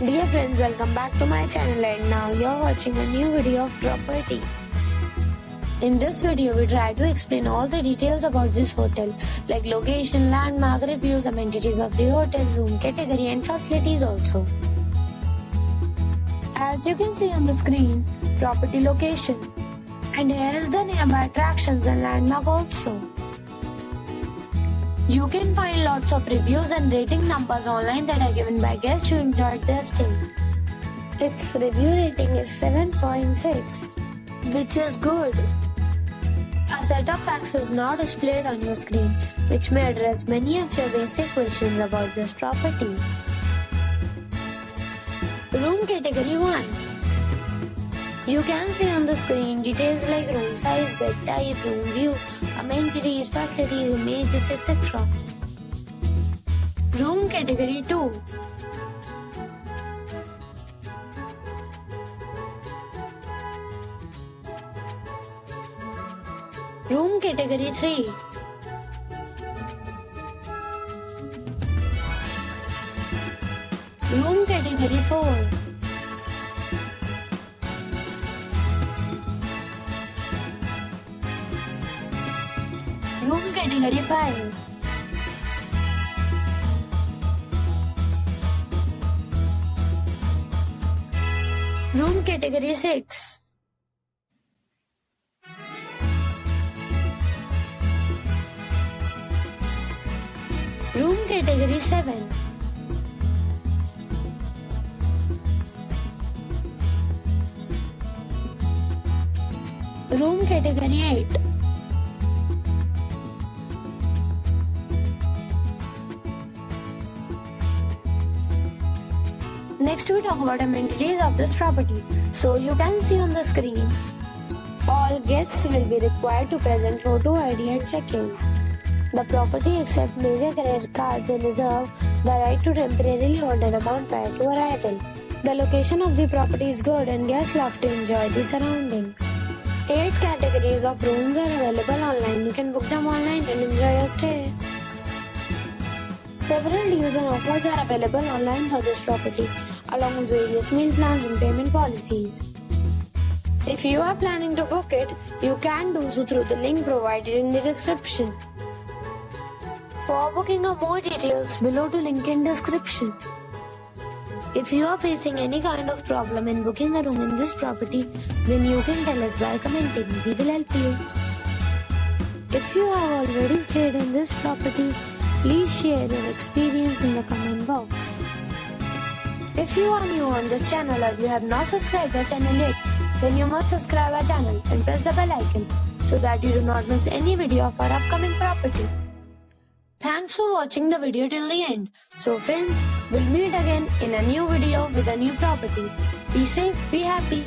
Dear friends, welcome back to my channel, and now you're watching a new video of property. In this video, we try to explain all the details about this hotel, like location, landmark, reviews, amenities of the hotel, room category and facilities also. As you can see on the screen, property location. And here is the nearby attractions and landmark also. You can find lots of reviews and rating numbers online that are given by guests who enjoyed their stay. Its review rating is 7.6, which is good. A set of facts is now displayed on your screen, which may address many of your basic questions about this property. Room category 1. You can see on the screen details like room size, bed type, room view, amenities, facilities, images, etc. Room category 2. Room category 3. Room category 4. Room category 5. Room category 6. Room category 7. Room category 8. Next we talk about amenities of this property. So you can see on the screen, all guests will be required to present photo ID at check-in. The property accepts major credit cards and reserves the right to temporarily hold an amount prior to arrival. The location of the property is good and guests love to enjoy the surroundings. 8 categories of rooms are available online. You can book them online and enjoy your stay. Several deals and offers are available online for this property, along with various meal plans and payment policies. If you are planning to book it, you can do so through the link provided in the description. For booking or more details, below to link in description. If you are facing any kind of problem in booking a room in this property, then you can tell us by commenting. We will help you. If you have already stayed in this property, please share your experience in the comment box. If you are new on this channel or you have not subscribed our channel yet, then you must subscribe our channel and press the bell icon so that you do not miss any video of our upcoming property. Thanks for watching the video till the end. So friends, we'll meet again in a new video with a new property. Be safe, be happy.